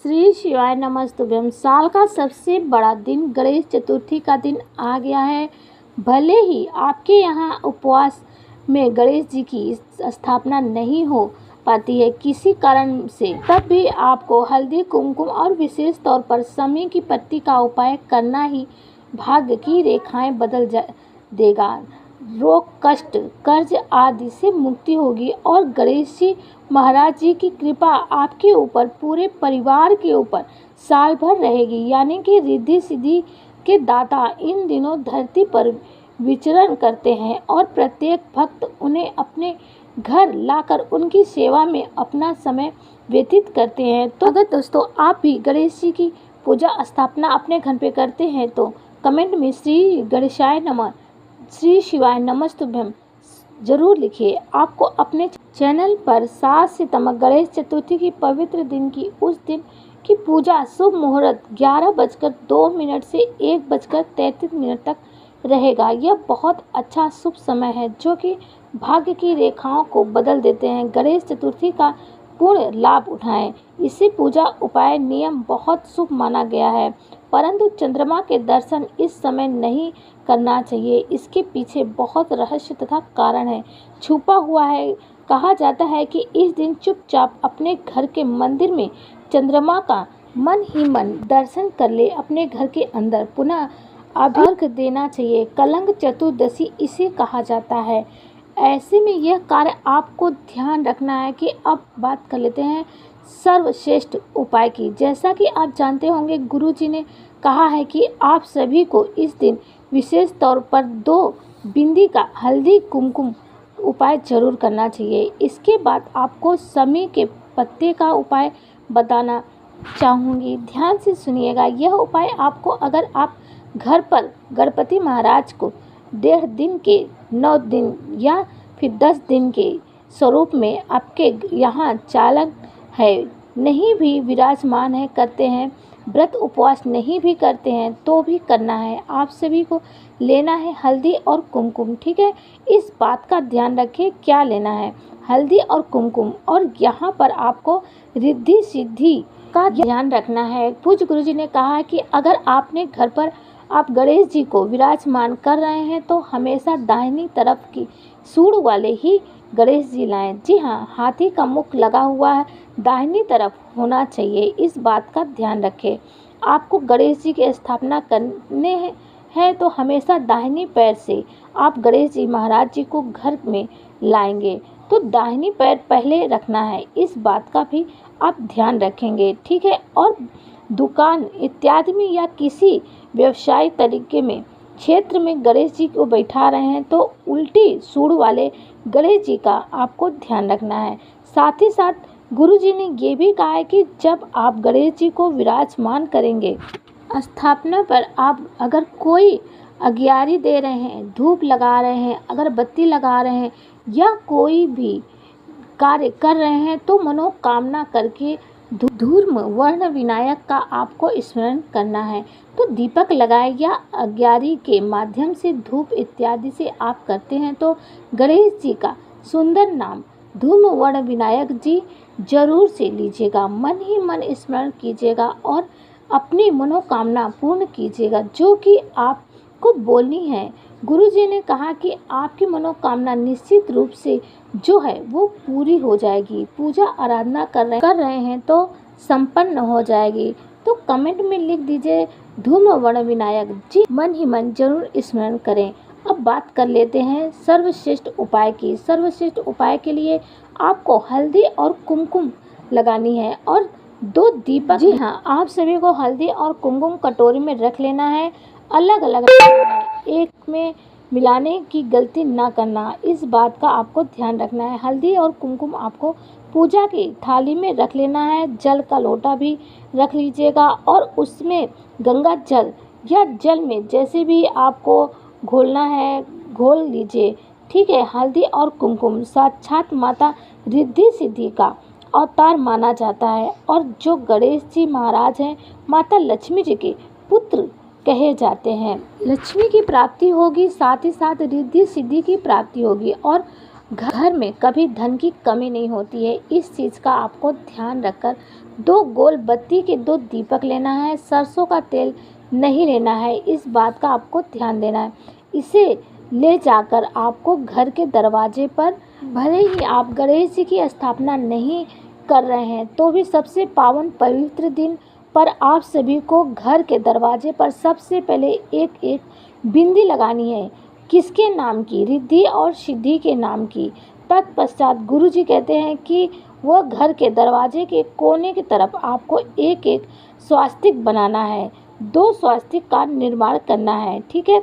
श्री शिवाय नमस्तुभ्यम। साल का सबसे बड़ा दिन गणेश चतुर्थी का दिन आ गया है। भले ही आपके यहाँ उपवास में गणेश जी की स्थापना नहीं हो पाती है किसी कारण से, तब भी आपको हल्दी कुमकुम और विशेष तौर पर शमी की पत्ती का उपाय करना ही भाग्य की रेखाएं बदल देगा। रोग कष्ट कर्ज आदि से मुक्ति होगी और गणेश जी महाराज जी की कृपा आपके ऊपर पूरे परिवार के ऊपर साल भर रहेगी। यानी कि रिद्धि सिद्धि के दाता इन दिनों धरती पर विचरण करते हैं और प्रत्येक भक्त उन्हें अपने घर लाकर उनकी सेवा में अपना समय व्यतीत करते हैं। तो अगर दोस्तों आप भी गणेश जी की पूजा स्थापना अपने घर पे करते हैं तो कमेंट में श्री गणेशाय नमः, श्री शिवाय नमस्तुभ्यम जरूर लिखिए। आपको अपने चैनल पर 7 सितंबर गणेश चतुर्थी की पवित्र दिन की उस दिन की पूजा शुभ मुहूर्त 11:02 से 1:33 तक रहेगा। यह बहुत अच्छा शुभ समय है जो कि भाग्य की रेखाओं को बदल देते हैं। गणेश चतुर्थी का पूर्ण लाभ उठाएं। इसे पूजा उपाय नियम बहुत शुभ माना गया है, परंतु चंद्रमा के दर्शन इस समय नहीं करना चाहिए। इसके पीछे बहुत रहस्य तथा कारण है छुपा हुआ है। कहा जाता है कि इस दिन चुपचाप अपने घर के मंदिर में चंद्रमा का मन ही मन दर्शन कर ले। अपने घर के अंदर पुनः अर्घ्य देना चाहिए। कलंक चतुर्दशी इसे कहा जाता है। ऐसे में यह कार्य आपको ध्यान रखना है कि अब बात कर लेते हैं सर्वश्रेष्ठ उपाय की। जैसा कि आप जानते होंगे गुरु जी ने कहा है कि आप सभी को इस दिन विशेष तौर पर 2 बिंदी का हल्दी कुमकुम उपाय जरूर करना चाहिए। इसके बाद आपको शमी के पत्ते का उपाय बताना चाहूँगी, ध्यान से सुनिएगा। यह उपाय आपको अगर आप घर पर गणपति महाराज को 1.5 दिन के 9 दिन या फिर 10 दिन के स्वरूप में आपके यहाँ चालन है, नहीं भी विराजमान है, करते हैं, व्रत उपवास नहीं भी करते हैं तो भी करना है। आप सभी को लेना है हल्दी और कुमकुम, ठीक है। इस बात का ध्यान रखें क्या लेना है, हल्दी और कुमकुम। और यहाँ पर आपको रिद्धि सिद्धि का ध्यान रखना है। पूज्य गुरु जी ने कहा है कि अगर आपने घर पर आप गणेश जी को विराजमान कर रहे हैं तो हमेशा दाहिनी तरफ की सूंड वाले ही गणेश जी लाएं। जी हाँ, हाथी का मुख लगा हुआ है दाहिनी तरफ होना चाहिए। इस बात का ध्यान रखें। आपको गणेश जी की स्थापना करने है तो हमेशा दाहिनी पैर से आप गणेश जी महाराज जी को घर में लाएंगे तो दाहिनी पैर पहले रखना है। इस बात का भी आप ध्यान रखेंगे, ठीक है। और दुकान इत्यादि में या किसी व्यवसाय तरीके में क्षेत्र में गणेश जी को बैठा रहे हैं तो उल्टी सूंड वाले गणेश जी का आपको ध्यान रखना है। साथ ही साथ गुरु जी ने ये भी कहा है कि जब आप गणेश जी को विराजमान करेंगे स्थापना पर, आप अगर कोई अगियारी दे रहे हैं, धूप लगा रहे हैं, अगरबत्ती लगा रहे हैं या कोई भी कार्य कर रहे हैं तो मनोकामना करके धूर्म वर्ण विनायक का आपको स्मरण करना है। तो दीपक लगाए या अग्यारी के माध्यम से धूप इत्यादि से आप करते हैं तो गणेश जी का सुंदर नाम धूर्म वर्ण विनायक जी जरूर से लीजिएगा। मन ही मन स्मरण कीजिएगा और अपनी मनोकामना पूर्ण कीजिएगा जो कि आपको बोलनी है। गुरु जी ने कहा कि आपकी मनोकामना निश्चित रूप से जो है वो पूरी हो जाएगी। पूजा आराधना कर रहे हैं तो संपन्न हो जाएगी। तो कमेंट में लिख दीजिए धूम वर्ण विनायक जी, मन ही मन जरूर स्मरण करें। अब बात कर लेते हैं सर्वश्रेष्ठ उपाय की। सर्वश्रेष्ठ उपाय के लिए आपको हल्दी और कुमकुम लगानी है और 2 दीपक। जी हाँ, आप सभी को हल्दी और कुमकुम कटोरी में रख लेना है, अलग अलग रखना है, एक में मिलाने की गलती ना करना। इस बात का आपको ध्यान रखना है। हल्दी और कुमकुम आपको पूजा की थाली में रख लेना है। जल का लोटा भी रख लीजिएगा और उसमें गंगा जल या जल में जैसे भी आपको घोलना है घोल लीजिए, ठीक है। हल्दी और कुमकुम साक्षात माता रिद्धि सिद्धि का अवतार माना जाता है और जो गणेश जी महाराज हैं माता लक्ष्मी जी के पुत्र कहे जाते हैं। लक्ष्मी की प्राप्ति होगी, साथ ही साथ रिद्धि सिद्धि की प्राप्ति होगी और घर में कभी धन की कमी नहीं होती है। इस चीज़ का आपको ध्यान रखकर 2 गोल बत्ती के 2 दीपक लेना है। सरसों का तेल नहीं लेना है, इस बात का आपको ध्यान देना है। इसे ले जाकर आपको घर के दरवाजे पर, भले ही आप गणेश जी की स्थापना नहीं कर रहे हैं तो भी सबसे पावन पवित्र दिन पर आप सभी को घर के दरवाजे पर सबसे पहले एक एक बिंदी लगानी है। किसके नाम की? रिद्धि और सिद्धि के नाम की। तत्पश्चात गुरुजी कहते हैं कि वह घर के दरवाजे के कोने की तरफ आपको एक एक स्वास्तिक बनाना है। 2 स्वास्तिक का निर्माण करना है, ठीक है।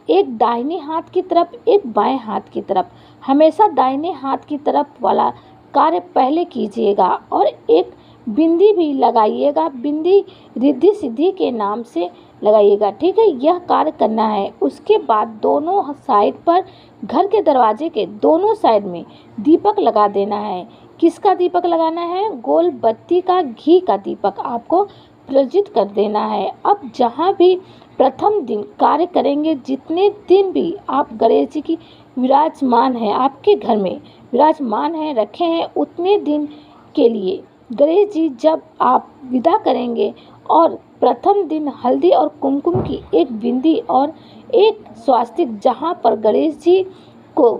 एक दाहिने हाथ की तरफ, एक बाएं हाथ की तरफ। हमेशा दाहिने हाथ की तरफ वाला कार्य पहले कीजिएगा और एक बिंदी भी लगाइएगा। बिंदी रिद्धि सिद्धि के नाम से लगाइएगा, ठीक है। यह कार्य करना है। उसके बाद दोनों साइड पर, घर के दरवाजे के दोनों साइड में दीपक लगा देना है। किसका दीपक लगाना है? गोल बत्ती का, घी का दीपक आपको प्रज्वलित कर देना है। अब जहाँ भी प्रथम दिन कार्य करेंगे, जितने दिन भी आप गणेश जी की विराजमान है, आपके घर में विराजमान है, रखे हैं, उतने दिन के लिए गणेश जी जब आप विदा करेंगे और प्रथम दिन हल्दी और कुमकुम की एक बिंदी और एक स्वास्तिक जहाँ पर गणेश जी को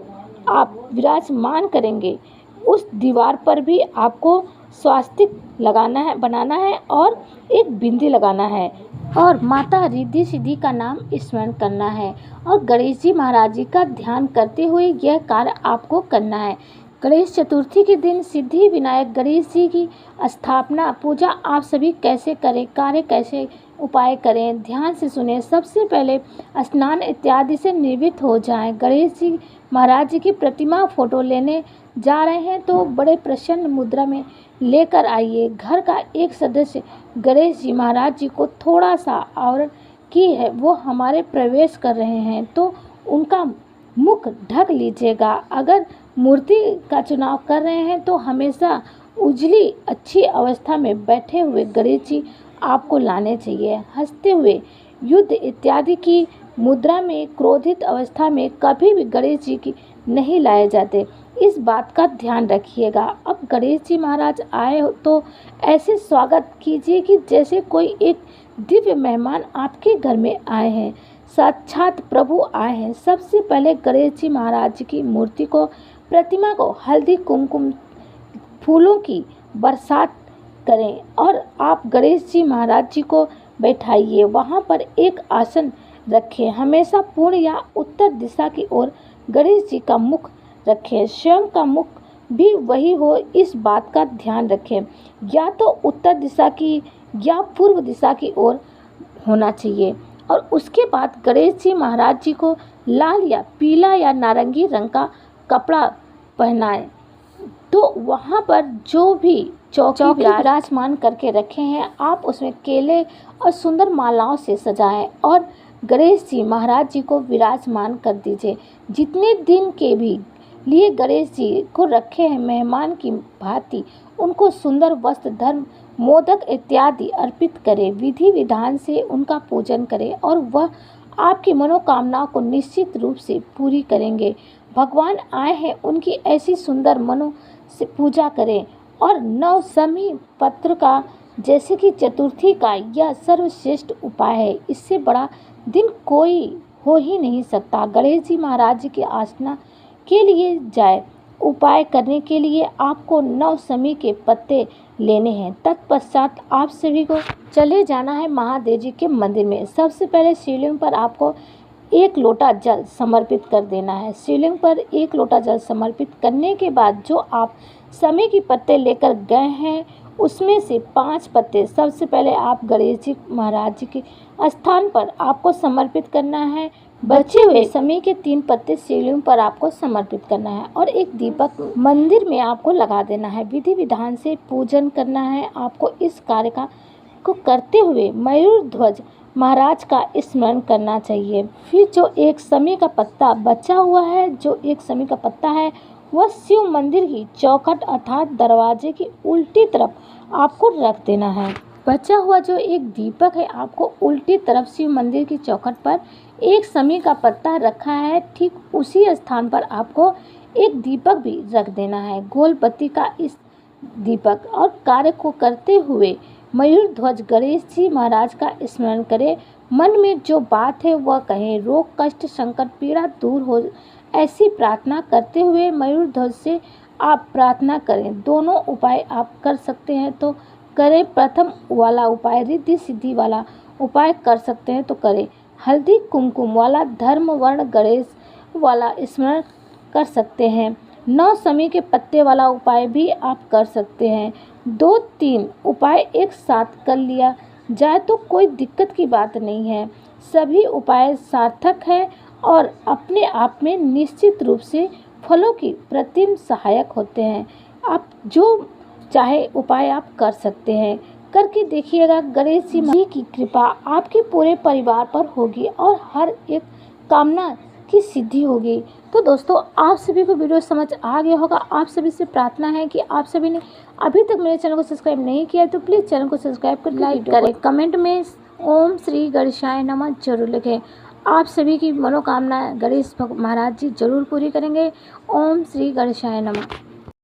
आप विराजमान करेंगे, उस दीवार पर भी आपको स्वास्तिक लगाना है, बनाना है और एक बिंदी लगाना है और माता रिद्धि सिद्धि का नाम स्मरण करना है और गणेश जी महाराज जी का ध्यान करते हुए यह कार्य आपको करना है। गणेश चतुर्थी के दिन सिद्धि विनायक गणेश जी की स्थापना पूजा आप सभी कैसे करें, कार्य कैसे उपाय करें, ध्यान से सुने। सबसे पहले स्नान इत्यादि से निवृत्त हो जाएं। गणेश जी महाराज जी की प्रतिमा फोटो लेने जा रहे हैं तो बड़े प्रसन्न मुद्रा में लेकर आइए। घर का एक सदस्य गणेश जी महाराज जी को थोड़ा सा आवरण की है, वो हमारे प्रवेश कर रहे हैं तो उनका मुख ढक लीजिएगा। अगर मूर्ति का चुनाव कर रहे हैं तो हमेशा उजली अच्छी अवस्था में बैठे हुए गणेश जी आपको लाने चाहिए। हंसते हुए युद्ध इत्यादि की मुद्रा में, क्रोधित अवस्था में कभी भी गणेश जी की नहीं लाए जाते, इस बात का ध्यान रखिएगा। अब गणेश जी महाराज आए हो तो ऐसे स्वागत कीजिए कि जैसे कोई एक दिव्य मेहमान आपके घर में आए हैं, साक्षात प्रभु आए हैं। सबसे पहले गणेश जी महाराज जी की मूर्ति को, प्रतिमा को हल्दी कुमकुम फूलों की बरसात करें और आप गणेश जी महाराज जी को बैठाइए। वहाँ पर एक आसन रखें। हमेशा पूर्व या उत्तर दिशा की ओर गणेश जी का मुख रखें। स्वयं का मुख भी वही हो, इस बात का ध्यान रखें। या तो उत्तर दिशा की या पूर्व दिशा की ओर होना चाहिए। और उसके बाद गणेश जी महाराज जी को लाल या पीला या नारंगी रंग का कपड़ा पहनाएं। तो वहाँ पर जो भी चौकी विराजमान करके रखे हैं, आप उसमें केले और सुंदर मालाओं से सजाएं और गणेश जी महाराज जी को विराजमान कर दीजिए। जितने दिन के भी लिए गणेश जी को रखे हैं मेहमान की भांति, उनको सुंदर वस्त्र, धर्म, मोदक इत्यादि अर्पित करें। विधि विधान से उनका पूजन करें और वह आपकी मनोकामनाओं को निश्चित रूप से पूरी करेंगे। भगवान आए हैं, उनकी ऐसी सुंदर मनो से पूजा करें। और नवसमी पत्र का, जैसे कि चतुर्थी का, यह सर्वश्रेष्ठ उपाय है। इससे बड़ा दिन कोई हो ही नहीं सकता। गणेश जी महाराज जी की आराधना के लिए जाए, उपाय करने के लिए आपको नवसमी के पत्ते लेने हैं। तत्पश्चात आप सभी को चले जाना है महादेव जी के मंदिर में। सबसे पहले शिवलिंग पर आपको 1 लोटा जल समर्पित कर देना है। शिवलिंग पर 1 लोटा जल समर्पित करने के बाद जो आप समय के पत्ते लेकर गए हैं, उसमें से 5 पत्ते सबसे पहले आप गणेश जी महाराज जी के स्थान पर आपको समर्पित करना है। बचे हुए समय के 3 पत्ते शिवलिंग पर आपको समर्पित करना है और एक दीपक मंदिर में आपको लगा देना है। विधि विधान से पूजन करना है। आपको इस कार्य को करते हुए मयूर ध्वज महाराज का स्मरण करना चाहिए। फिर जो एक समय का पत्ता बचा हुआ है, जो एक समय का पत्ता है, वह शिव मंदिर की चौखट अर्थात दरवाजे की उल्टी तरफ आपको रख देना है। बचा हुआ जो एक दीपक है, आपको उल्टी तरफ शिव मंदिर की चौखट पर एक समय का पत्ता रखा है, ठीक उसी स्थान पर आपको एक दीपक भी रख देना है। गोल बत्ती का इस दीपक और कार्य को करते हुए मयूर ध्वज गणेश जी महाराज का स्मरण करें। मन में जो बात है वह कहें। रोग कष्ट संकट पीड़ा दूर हो, ऐसी प्रार्थना करते हुए मयूर ध्वज से आप प्रार्थना करें। दोनों उपाय आप कर सकते हैं तो करें। प्रथम वाला उपाय रिद्धि सिद्धि वाला उपाय कर सकते हैं तो करें। हल्दी कुमकुम वाला धर्म वर्ण गणेश वाला स्मरण कर सकते हैं। 9 समी के पत्ते वाला उपाय भी आप कर सकते हैं। 2-3 उपाय एक साथ कर लिया जाए तो कोई दिक्कत की बात नहीं है। सभी उपाय सार्थक हैं और अपने आप में निश्चित रूप से फलों की प्रतिम सहायक होते हैं। आप जो चाहे उपाय आप कर सकते हैं, करके देखिएगा। गणेश जी की कृपा आपके पूरे परिवार पर होगी और हर एक कामना की सिद्धि होगी। तो दोस्तों, आप सभी को वीडियो समझ आ गया होगा। आप सभी से प्रार्थना है कि आप सभी ने अभी तक मेरे चैनल को सब्सक्राइब नहीं किया है तो प्लीज़ चैनल को सब्सक्राइब कर लाइक करें। कमेंट में ओम श्री गणेशाय नमः जरूर लिखें। आप सभी की मनोकामना गणेश महाराज जी जरूर पूरी करेंगे। ओम श्री गणेशाय नमः।